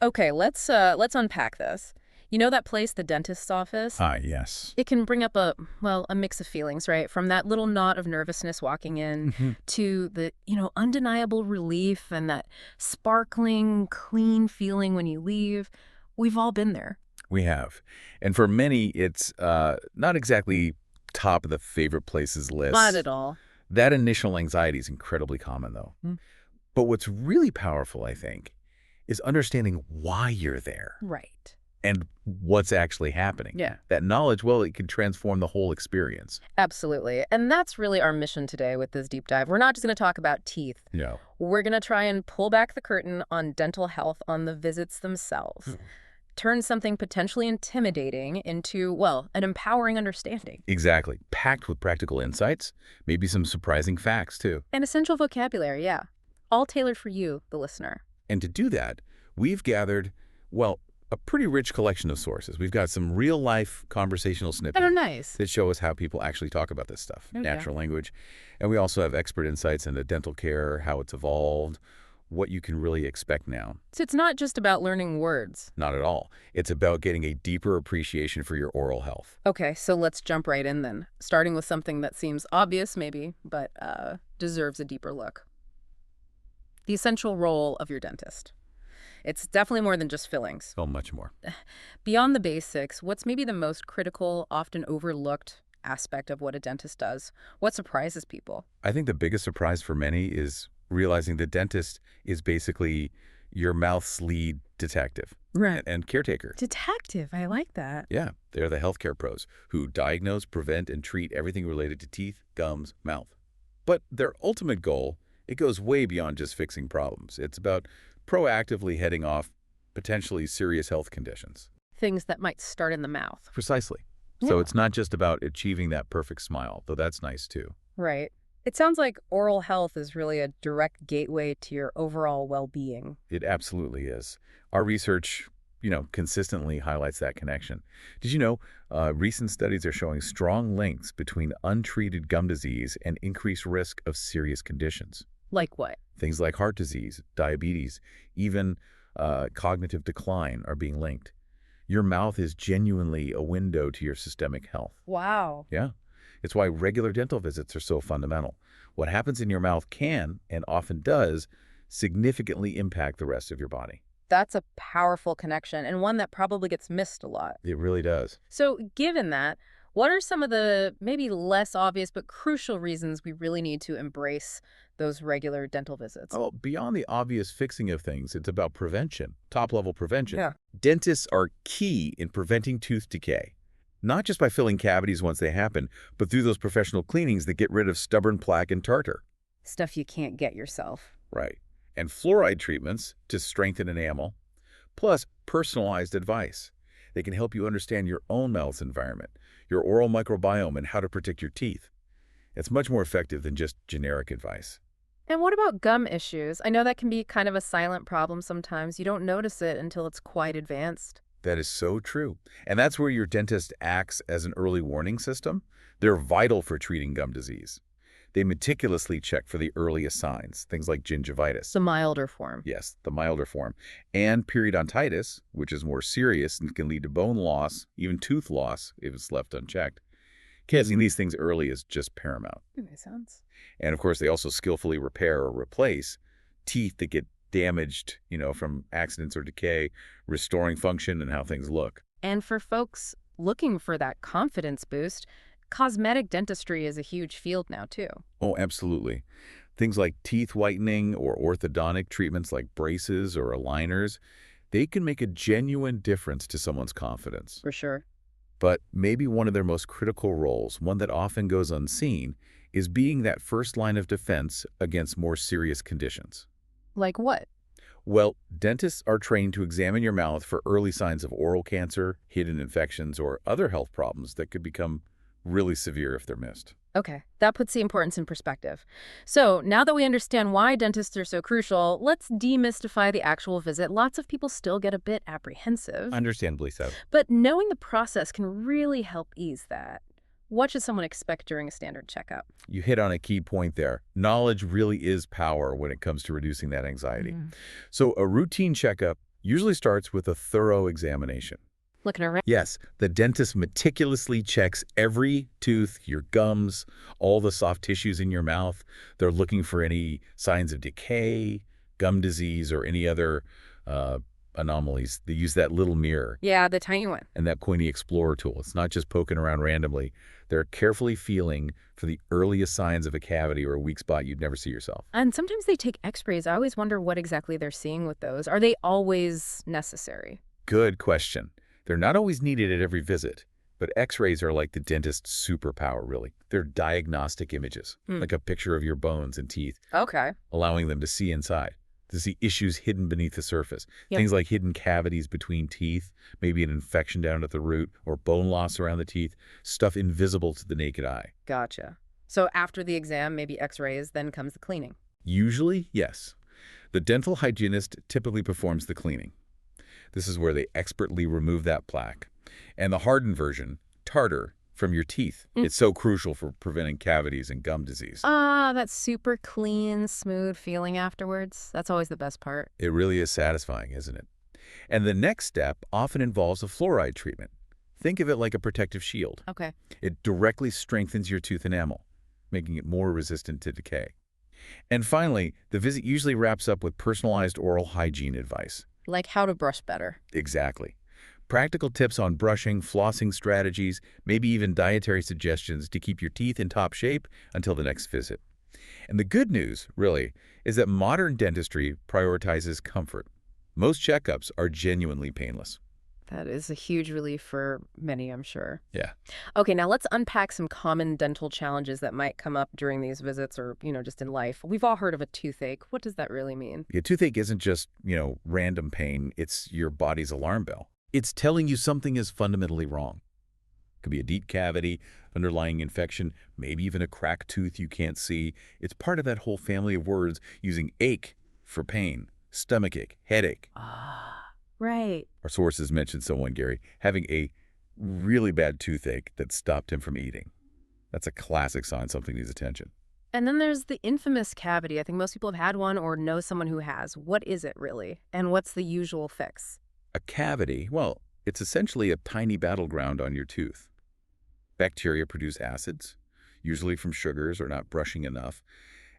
Okay, let's unpack this. You know that place, the dentist's office? Ah, yes. It can bring up a mix of feelings, right? From that little knot of nervousness walking in Hmm. to the, undeniable relief and that sparkling, clean feeling when you leave. We've all been there. We have. And for many, it's not exactly top of the favorite places Not list. at all. That initial anxiety is incredibly common, though. Mm. But what's really powerful, I think, is understanding why you're there Right. and what's actually happening. Yeah. That knowledge, well, it can transform the whole experience. Absolutely. And that's really our mission today with this deep dive. We're not just going to talk about teeth. No. We're going to try and pull back the curtain on dental health, on the visits themselves. Turn something potentially intimidating into, well, an empowering understanding. Exactly. Packed with practical insights, maybe some surprising facts, too. And essential vocabulary, yeah. All tailored for you, the listener. And to do that, we've gathered, well, a pretty rich collection of sources. We've got some real-life conversational snippets Oh, nice. that show us how people actually talk about this stuff, Oh, yeah. natural language. And we also have expert insights into dental care, how it's evolved, what you can really expect now. So it's not just about learning words. Not at all. It's about getting a deeper appreciation for your oral health. Okay, so let's jump right in then, starting with something that seems obvious maybe, but deserves a deeper look. The essential role of your dentist. It's definitely more than just fillings. So much more. Beyond the basics, what's maybe the most critical, often overlooked aspect of what a dentist does? What surprises people? I think the biggest surprise for many is realizing the dentist is basically your mouth's lead detective Right. and caretaker. Detective, I like that. Yeah, they're the healthcare pros who diagnose, prevent, and treat everything related to teeth, gums, mouth. But their ultimate goal, it goes way beyond just fixing problems. It's about proactively heading off potentially serious health conditions. Things that might start in the mouth. Precisely. So Yeah. it's not just about achieving that perfect smile, though that's nice too. Right. It sounds like oral health is really a direct gateway to your overall well-being. It absolutely is. Our research, consistently highlights that connection. Did you know recent studies are showing strong links between untreated gum disease and increased risk of serious conditions? Like what? Things like heart disease, diabetes, even cognitive decline are being linked. Your mouth is genuinely a window to your systemic health. Wow. Yeah. It's why regular dental visits are so fundamental. What happens in your mouth can, and often does, significantly impact the rest of your body. That's a powerful connection and one that probably gets missed a lot. It really does. So, given that, what are some of the maybe less obvious but crucial reasons we really need to embrace those regular dental visits? Oh, beyond the obvious fixing of things, it's about prevention, top-level prevention. Yeah. Dentists are key in preventing tooth decay, not just by filling cavities once they happen, but through those professional cleanings that get rid of stubborn plaque and tartar. Stuff you can't get yourself. Right. And fluoride treatments to strengthen enamel, plus personalized advice. They can help you understand your own mouth's environment, your oral microbiome, and how to protect your teeth. It's much more effective than just generic advice. And what about gum issues? I know that can be kind of a silent problem sometimes. You don't notice it until it's quite advanced. That is so true. And that's where your dentist acts as an early warning system. They're vital for treating gum disease. They meticulously check for the earliest signs, things like gingivitis. The milder form. Yes, the milder form. And periodontitis, which is more serious and can lead to bone loss, even tooth loss if it's left unchecked. Catching these things early is just paramount. That makes sense. And of course, they also skillfully repair or replace teeth that get damaged, from accidents or decay, restoring function and how things look. And for folks looking for that confidence boost, cosmetic dentistry is a huge field now, too. Oh, absolutely. Things like teeth whitening or orthodontic treatments like braces or aligners, they can make a genuine difference to someone's confidence. For sure. But maybe one of their most critical roles, one that often goes unseen, is being that first line of defense against more serious conditions. Like what? Well, dentists are trained to examine your mouth for early signs of oral cancer, hidden infections, or other health problems that could become really severe if they're missed. Okay, that puts the importance in perspective. So now that we understand why dentists are so crucial, let's demystify the actual visit. Lots of people still get a bit apprehensive, Understandably so. but knowing the process can really help ease that. What should someone expect during a standard checkup? You hit on a key point there. Knowledge really is power when it comes to reducing that anxiety. So a routine checkup Usually starts with a thorough examination. Looking around. Yes, the dentist meticulously checks every tooth, your gums, all the soft tissues in your mouth. They're looking for any signs of decay, gum disease, or any other uh, anomalies. They use that little mirror Yeah, the tiny one. and that pointy explorer tool. It's not just poking around randomly. They're carefully feeling for the earliest signs of a cavity or a weak spot you'd never see yourself. And sometimes they take x-rays. I always wonder what exactly they're seeing with those. Are they always necessary? Good question. They're not always needed at every visit, but x-rays are like the dentist's superpower, really. They're diagnostic images, like a picture of your bones and teeth, Okay. allowing them to see inside, to see issues hidden beneath the surface. Yep. Things like hidden cavities between teeth, maybe an infection down at the root, or bone loss around the teeth, stuff invisible to the naked eye. Gotcha. So after the exam, maybe x-rays, then comes the cleaning. Usually, yes. The dental hygienist typically performs the cleaning. This is where they expertly remove that plaque. And the hardened version, tartar, from your teeth. It's so crucial for preventing cavities and gum disease. That super clean, smooth feeling afterwards. That's always the best part. It really is satisfying, isn't it? And the next step often involves a fluoride treatment. Think of it like a protective shield. Okay. It directly strengthens your tooth enamel, making it more resistant to decay. And finally, the visit usually wraps up with personalized oral hygiene advice. Like how to brush better. Exactly. Practical tips on brushing, flossing strategies, maybe even dietary suggestions to keep your teeth in top shape until the next visit. And the good news, really, is that modern dentistry prioritizes comfort. Most checkups are genuinely painless. That is a huge relief for many, I'm sure. Yeah. Okay, now let's unpack some common dental challenges that might come up during these visits or, just in life. We've all heard of a toothache. What does that really mean? A toothache isn't just, random pain. It's your body's alarm bell. It's telling you something is fundamentally wrong. It could be a deep cavity, underlying infection, maybe even a cracked tooth you can't see. It's part of that whole family of words using ache for pain, stomachache, headache. Right. Our sources mentioned someone, Gary, having a really bad toothache that stopped him from eating. That's a classic sign something needs attention. And then there's the infamous cavity. I think most people have had one or know someone who has. What is it really? And what's the usual fix? A cavity, well, it's essentially a tiny battleground on your tooth. Bacteria produce acids, usually from sugars or not brushing enough,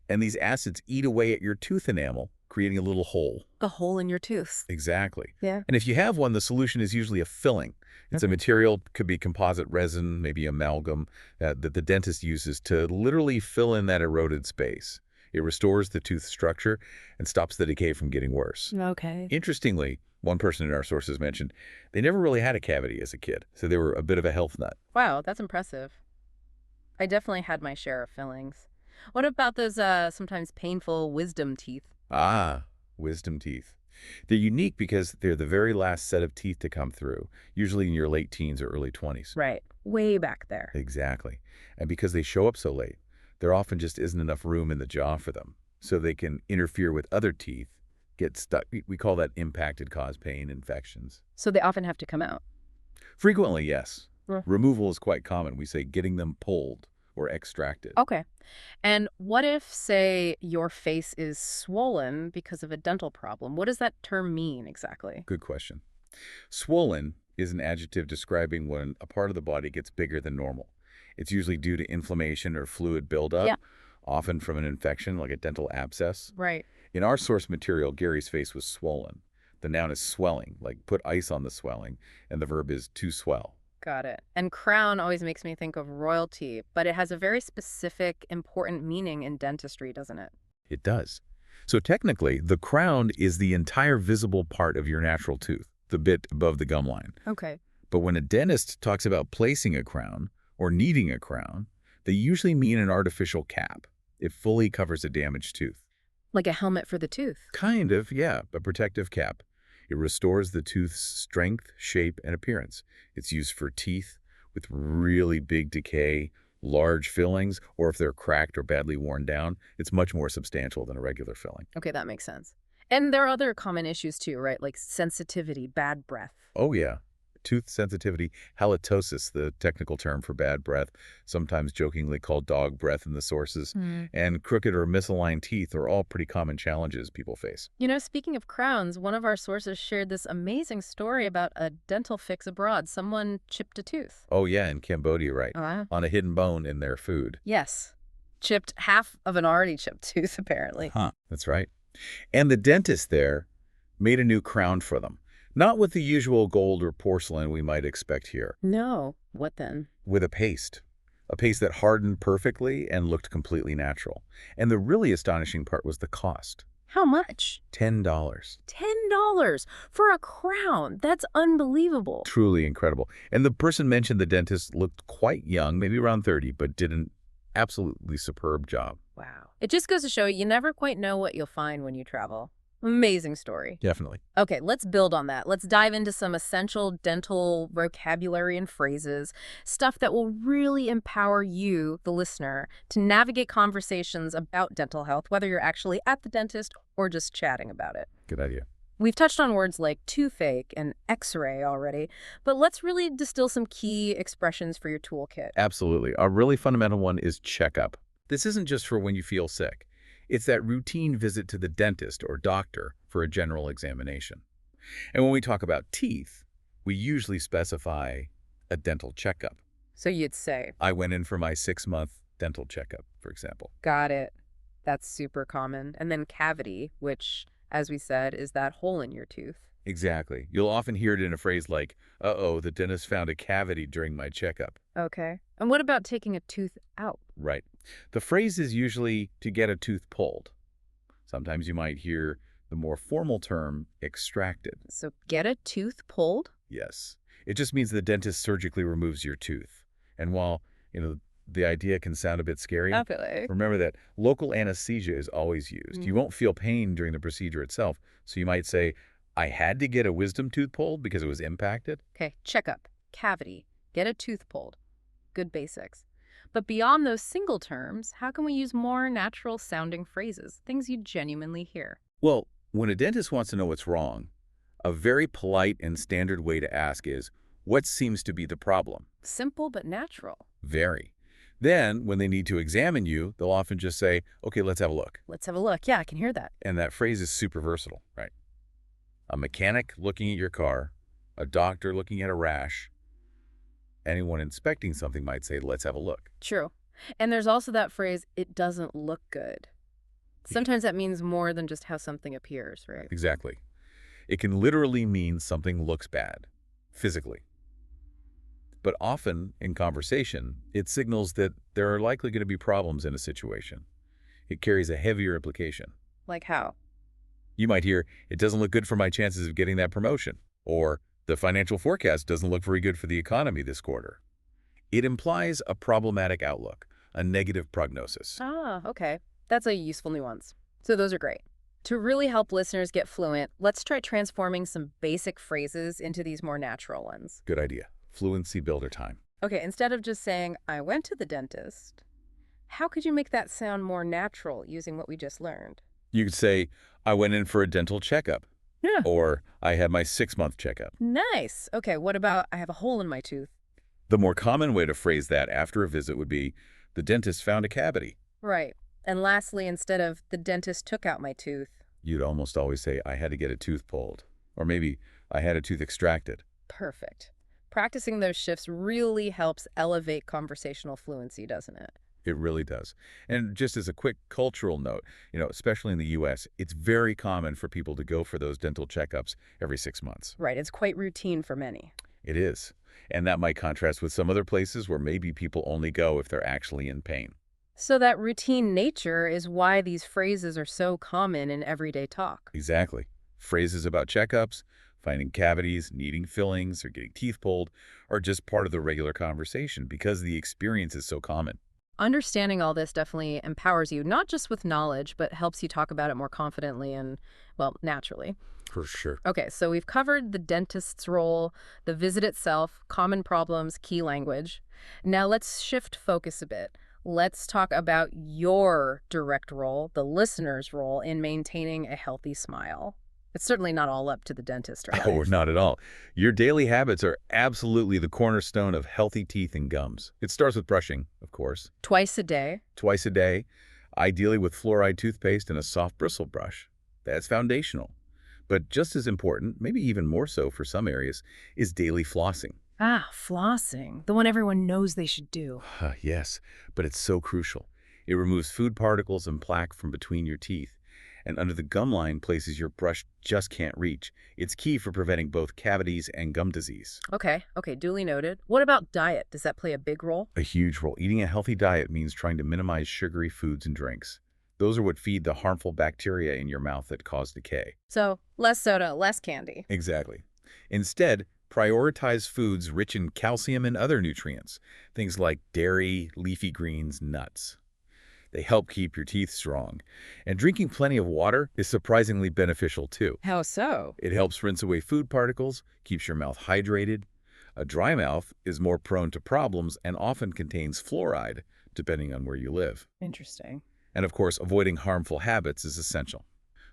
and these acids eat away at your tooth enamel, creating a little hole. A hole in your tooth. Exactly. Yeah. And if you have one, the solution is usually a filling. It's a material, could be composite resin, maybe amalgam, that the dentist uses to literally fill in that eroded space. It restores the tooth structure and stops the decay from getting worse. Okay. Interestingly, one person in our sources mentioned they never really had a cavity as a kid, so they were a bit of a health nut. Wow, that's impressive. I definitely had my share of fillings. What about those sometimes painful wisdom teeth? Ah, wisdom teeth. They're unique because they're the very last set of teeth to come through, usually in your late teens or early 20s. Right. Way back there. Exactly. And because they show up so late, there often just isn't enough room in the jaw for them, so they can interfere with other teeth, get stuck. We call that impacted cause pain, infections. So they often have to come out. Frequently, yes. Yeah. Removal is quite common. We say getting them pulled or extracted. Okay. And what if, say, your face is swollen because of a dental problem? What does that term mean exactly? Good question. Swollen is an adjective describing when a part of the body gets bigger than normal. It's usually due to inflammation or fluid buildup, Yeah. often from an infection like a dental abscess. Right. In our source material, Gary's face was swollen. The noun is swelling, like put ice on the swelling, and the verb is to swell. Got it. And crown always makes me think of royalty, but it has a very specific, important meaning in dentistry, doesn't it? It does. So technically, the crown is the entire visible part of your natural tooth, the bit above the gum line. Okay. But when a dentist talks about placing a crown or needing a crown, they usually mean an artificial cap. It fully covers a damaged tooth. Like a helmet for the tooth. Kind of, yeah, a protective cap. It restores the tooth's strength, shape, and appearance. It's used for teeth with really big decay, large fillings, or if they're cracked or badly worn down, it's much more substantial than a regular filling. Okay, that makes sense. And there are other common issues too, right? Like sensitivity, bad breath. Oh, yeah. tooth sensitivity, halitosis, the technical term for bad breath, sometimes jokingly called dog breath in the sources, Hmm. and crooked or misaligned teeth are all pretty common challenges people face. Speaking of crowns, one of our sources shared this amazing story about a dental fix abroad. Someone chipped a tooth. Oh yeah, in Cambodia, right, Uh, on a hidden bone in their food. yes. Chipped half of an already chipped tooth, apparently. Huh. That's right. And the dentist there made a new crown for them. Not with the usual gold or porcelain we might expect here, No. What then? with a paste. A paste that hardened perfectly and looked completely natural. And the really astonishing part was the cost. How much? $10. $10 for a crown. That's unbelievable. Truly incredible. And the person mentioned the dentist looked quite young, maybe around 30, but did an absolutely superb job. Wow. It just goes to show you never quite know what you'll find when you travel. Amazing story. Definitely. Okay, let's build on that. Let's dive into some essential dental vocabulary and phrases, stuff that will really empower you, the listener, to navigate conversations about dental health, whether you're actually at the dentist or just chatting about it. Good idea. We've touched on words like toothache and x-ray already, but let's really distill some key expressions for your toolkit. Absolutely. A really fundamental one is checkup. This isn't just for when you feel sick. It's that routine visit to the dentist or doctor for a general examination. And when we talk about teeth, we usually specify a dental checkup. So you'd say, I went in for my 6-month dental checkup, for example. got it. That's super common. And then cavity, which, as we said, is that hole in your tooth. Exactly. You'll often hear it in a phrase like, uh-oh, the dentist found a cavity during my checkup. Okay. And what about taking a tooth out? Right. The phrase is usually to get a tooth pulled. Sometimes you might hear the more formal term extracted. So get a tooth pulled? Yes. It just means the dentist surgically removes your tooth. And while, the idea can sound a bit scary, Definitely. remember that local anesthesia is always used. You won't feel pain during the procedure itself. So you might say, I had to get a wisdom tooth pulled because it was impacted. Okay, checkup, cavity, get a tooth pulled. Good basics. But beyond those single terms, how can we use more natural sounding phrases, things you genuinely hear? Well, when a dentist wants to know what's wrong, a very polite and standard way to ask is, what seems to be the problem? Simple but natural. Very. Then, when they need to examine you, they'll often just say, okay, let's have a look. Let's have a look. Yeah, I can hear that. And that phrase is super versatile, right? A mechanic looking at your car, a doctor looking at a rash, anyone inspecting something might say, let's have a look. True. And there's also that phrase, it doesn't look good. Sometimes that means more than just how something appears, right? Exactly. It can literally mean something looks bad, physically. But often, in conversation, it signals that there are likely going to be problems in a situation. It carries a heavier implication. Like how? You might hear, it doesn't look good for my chances of getting that promotion, or the financial forecast doesn't look very good for the economy this quarter. It implies a problematic outlook, a negative prognosis. Ah, okay. That's a useful nuance. So those are great. To really help listeners get fluent, let's try transforming some basic phrases into these more natural ones. Good idea. Fluency builder time. Okay, instead of just saying, I went to the dentist, how could you make that sound more natural using what we just learned? You could say, I went in for a dental checkup. Yeah. Or, I had my 6-month checkup. Nice. Okay, what about, I have a hole in my tooth? The more common way to phrase that after a visit would be, the dentist found a cavity. Right. And lastly, instead of, the dentist took out my tooth. You'd almost always say, I had to get a tooth pulled. Or maybe, I had a tooth extracted. Perfect. Practicing those shifts really helps elevate conversational fluency, doesn't it? It really does. And just as a quick cultural note, especially in the U.S., it's very common for people to go for those dental checkups every 6 months. Right, it's quite routine for many. It is. And that might contrast with some other places where maybe people only go if they're actually in pain. So that routine nature is why these phrases are so common in everyday talk. Exactly. Phrases about checkups, finding cavities, needing fillings, or getting teeth pulled are just part of the regular conversation because the experience is so common. Understanding all this definitely empowers you, not just with knowledge, but helps you talk about it more confidently and, well, naturally. For sure. Okay, so we've covered the dentist's role, the visit itself, common problems, key language. Now let's shift focus a bit. Let's talk about your direct role, the listener's role in maintaining a healthy smile. It's certainly not all up to the dentist, right? Oh, not at all. Your daily habits are absolutely the cornerstone of healthy teeth and gums. It starts with brushing, of course, Twice a day? twice a day, ideally with fluoride toothpaste and a soft bristle brush. That's foundational. But just as important, maybe even more so for some areas, is daily flossing. Ah, flossing. The one everyone knows they should do. Yes, but it's so crucial. It removes food particles and plaque from between your teeth, and under the gum line places your brush just can't reach. It's key for preventing both cavities and gum disease. Okay, duly noted. What about diet? Does that play a big role? A huge role. Eating a healthy diet means trying to minimize sugary foods and drinks. Those are what feed the harmful bacteria in your mouth that cause decay. So, less soda, less candy. Exactly. Instead, prioritize foods rich in calcium and other nutrients, things like dairy, leafy greens, nuts. They help keep your teeth strong. And drinking plenty of water is surprisingly beneficial too. How so? It helps rinse away food particles, keeps your mouth hydrated. A dry mouth is more prone to problems and often contains fluoride, depending on where you live. Interesting. And of course, avoiding harmful habits is essential.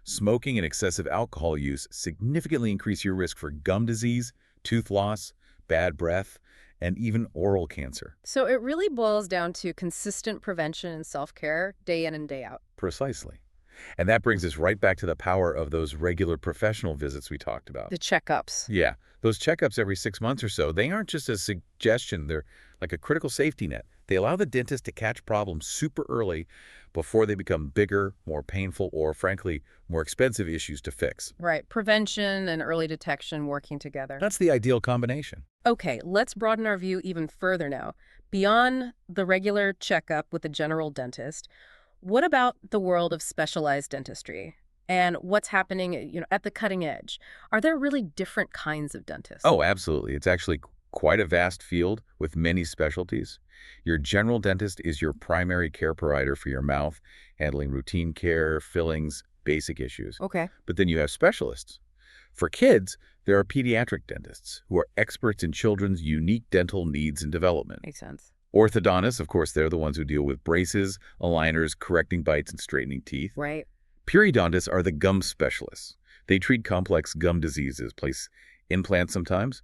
Smoking and excessive alcohol use significantly increase your risk for gum disease, tooth loss, bad breath, and even oral cancer. So it really boils down to consistent prevention and self-care day in and day out. Precisely. And that brings us right back to the power of those regular professional visits we talked about. The checkups. Yeah, those checkups every 6 months or so, they aren't just a suggestion, they're like a critical safety net. They allow the dentist to catch problems super early before they become bigger, more painful, or frankly, more expensive issues to fix. Right. Prevention and early detection working together. That's the ideal combination. Okay, let's broaden our view even further now. Beyond the regular checkup with a general dentist, what about the world of specialized dentistry? And what's happening, at the cutting edge? Are there really different kinds of dentists? Oh, absolutely. It's actually quite a vast field with many specialties. Your general dentist is your primary care provider for your mouth, handling routine care, fillings, basic issues. Okay. But then you have specialists. For kids, there are pediatric dentists who are experts in children's unique dental needs and development. Makes sense. Orthodontists, of course, they're the ones who deal with braces, aligners, correcting bites, and straightening teeth. Right. Periodontists are the gum specialists. They treat complex gum diseases, place implants sometimes.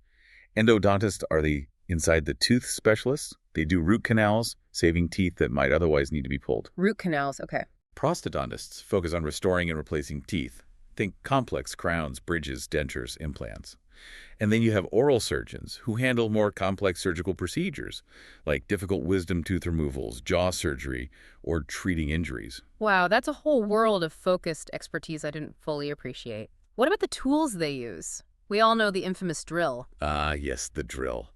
Endodontists are the inside the tooth specialists. They do root canals, saving teeth that might otherwise need to be pulled. Root canals. Okay. Prosthodontists focus on restoring and replacing teeth. Think complex crowns, bridges, dentures, implants. And then you have oral surgeons who handle more complex surgical procedures, like difficult wisdom tooth removals, jaw surgery, or treating injuries. Wow, that's a whole world of focused expertise I didn't fully appreciate. What about the tools they use? We all know the infamous drill. Ah, yes, the drill.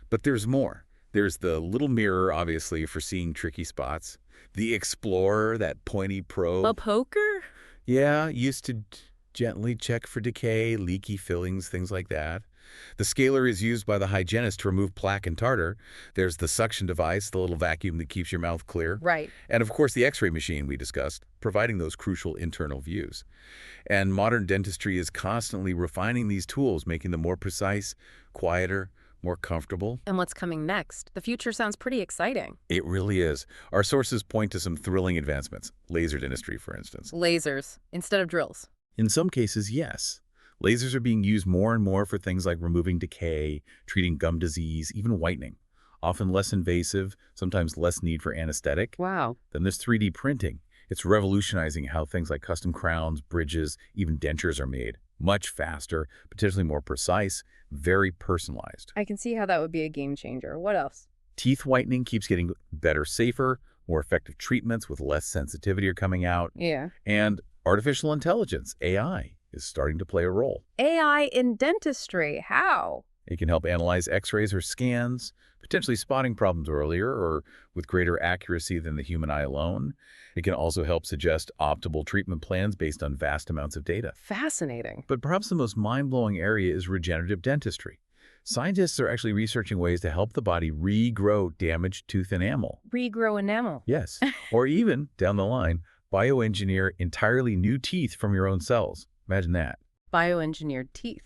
But there's more. There's the little mirror, obviously, for seeing tricky spots. The explorer, that pointy probe. A poker? Yeah, used to gently check for decay, leaky fillings, things like that. The scaler is used by the hygienist to remove plaque and tartar. There's the suction device, the little vacuum that keeps your mouth clear. Right. And of course, the x-ray machine we discussed, providing those crucial internal views. And modern dentistry is constantly refining these tools, making them more precise, quieter, more comfortable. And what's coming next? The future sounds pretty exciting. It really is. Our sources point to some thrilling advancements. Laser dentistry, for instance. Lasers instead of drills. In some cases, yes. Lasers are being used more and more for things like removing decay, treating gum disease, even whitening. Often less invasive, sometimes less need for anesthetic. Wow. Then there's 3D printing. It's revolutionizing how things like custom crowns, bridges, even dentures are made. Much faster, potentially more precise, very personalized. I can see how that would be a game changer. What else? Teeth whitening keeps getting better, safer, more effective treatments with less sensitivity are coming out. Yeah. And artificial intelligence, AI, is starting to play a role. AI in dentistry. How? It can help analyze x-rays or scans, potentially spotting problems earlier or with greater accuracy than the human eye alone. It can also help suggest optimal treatment plans based on vast amounts of data. Fascinating. But perhaps the most mind-blowing area is regenerative dentistry. Scientists are actually researching ways to help the body regrow damaged tooth enamel. Regrow enamel. Yes. Or even, down the line, bioengineer entirely new teeth from your own cells. Imagine that. Bioengineered teeth.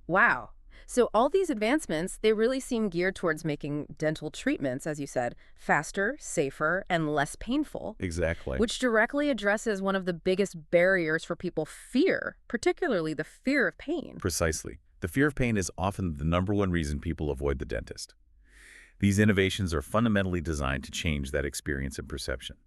Wow. So all these advancements, they really seem geared towards making dental treatments, as you said, faster, safer, and less painful, Exactly. which directly addresses one of the biggest barriers for people fear, particularly the fear of pain. Precisely. The fear of pain is often the #1 reason people avoid the dentist. These innovations are fundamentally designed to change that experience and perception.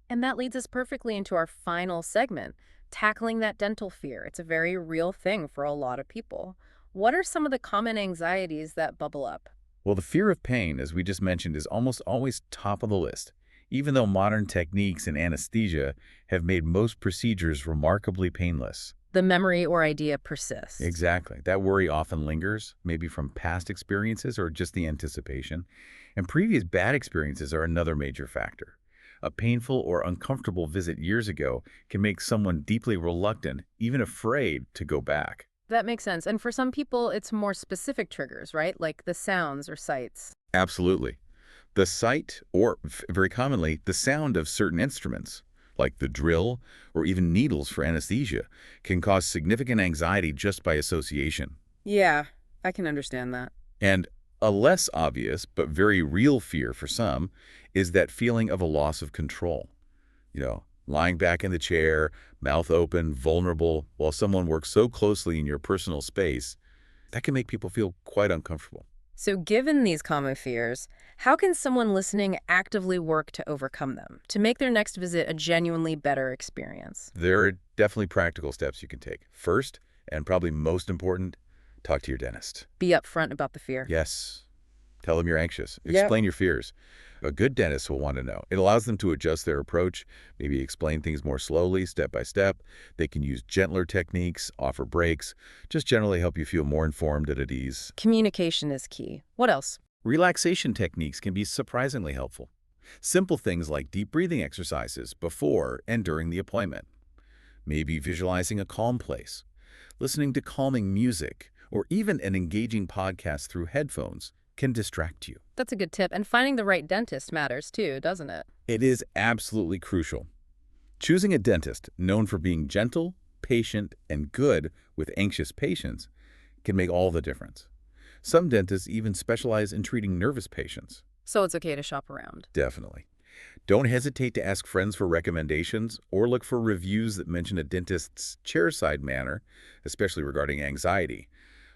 And that leads us perfectly into our final segment, tackling that dental fear. It's a very real thing for a lot of people. What are some of the common anxieties that bubble up? Well, the fear of pain, as we just mentioned, is almost always top of the list, even though modern techniques and anesthesia have made most procedures remarkably painless. The memory or idea persists. Exactly. That worry often lingers, maybe from past experiences or just the anticipation. And previous bad experiences are another major factor. A painful or uncomfortable visit years ago can make someone deeply reluctant, even afraid, to go back. That makes sense. And for some people, it's more specific triggers, right? Like the sounds or sights. Absolutely. The sight, or very commonly, the sound of certain instruments, like the drill or even needles for anesthesia, can cause significant anxiety just by association. Yeah, I can understand that. And a less obvious but very real fear for some is that feeling of a loss of control. Lying back in the chair, mouth open, vulnerable, while someone works so closely in your personal space, that can make people feel quite uncomfortable. So, given these common fears, how can someone listening actively work to overcome them, to make their next visit a genuinely better experience? There are definitely practical steps you can take. First, and probably most important, talk to your dentist. Be upfront about the fear. Yes. Tell them you're anxious. Yep. Explain your fears. A good dentist will want to know. It allows them to adjust their approach, maybe explain things more slowly, step by step. They can use gentler techniques, offer breaks, just generally help you feel more informed and at ease. Communication is key. What else? Relaxation techniques can be surprisingly helpful. Simple things like deep breathing exercises before and during the appointment. Maybe visualizing a calm place, listening to calming music, or even an engaging podcast through headphones can distract you. That's a good tip. And finding the right dentist matters too, doesn't it? It is absolutely crucial. Choosing a dentist known for being gentle, patient, and good with anxious patients can make all the difference. Some dentists even specialize in treating nervous patients. So it's okay to shop around. Definitely. Don't hesitate to ask friends for recommendations or look for reviews that mention a dentist's chairside manner, especially regarding anxiety.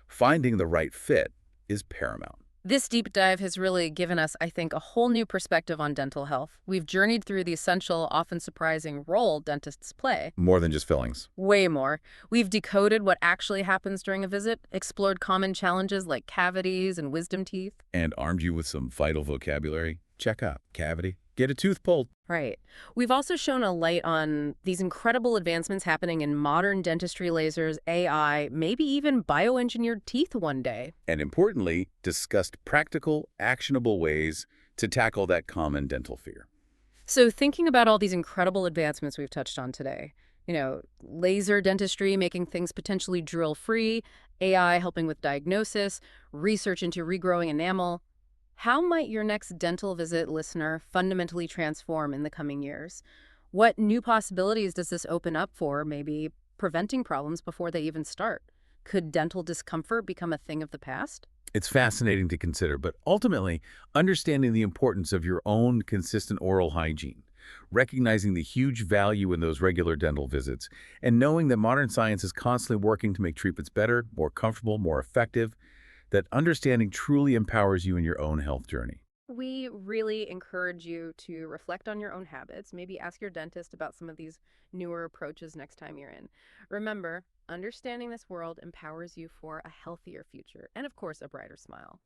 Finding the right fit is paramount. This deep dive has really given us, I think, a whole new perspective on dental health. We've journeyed through the essential, often surprising role dentists play. More than just fillings. Way more. We've decoded what actually happens during a visit, explored common challenges like cavities and wisdom teeth. And armed you with some vital vocabulary. Check out cavity. Get a tooth pulled. Right. We've also shown a light on these incredible advancements happening in modern dentistry, lasers, AI, maybe even bioengineered teeth one day. And importantly, discussed practical, actionable ways to tackle that common dental fear. So thinking about all these incredible advancements we've touched on today, laser dentistry making things potentially drill-free, AI helping with diagnosis, research into regrowing enamel, how might your next dental visit listener fundamentally transform in the coming years? What new possibilities does this open up for maybe preventing problems before they even start? Could dental discomfort become a thing of the past? It's fascinating to consider, but ultimately, understanding the importance of your own consistent oral hygiene, recognizing the huge value in those regular dental visits, and knowing that modern science is constantly working to make treatments better, more comfortable, more effective, that understanding truly empowers you in your own health journey. We really encourage you to reflect on your own habits, maybe ask your dentist about some of these newer approaches next time you're in. Remember, understanding this world empowers you for a healthier future and, of course, a brighter smile.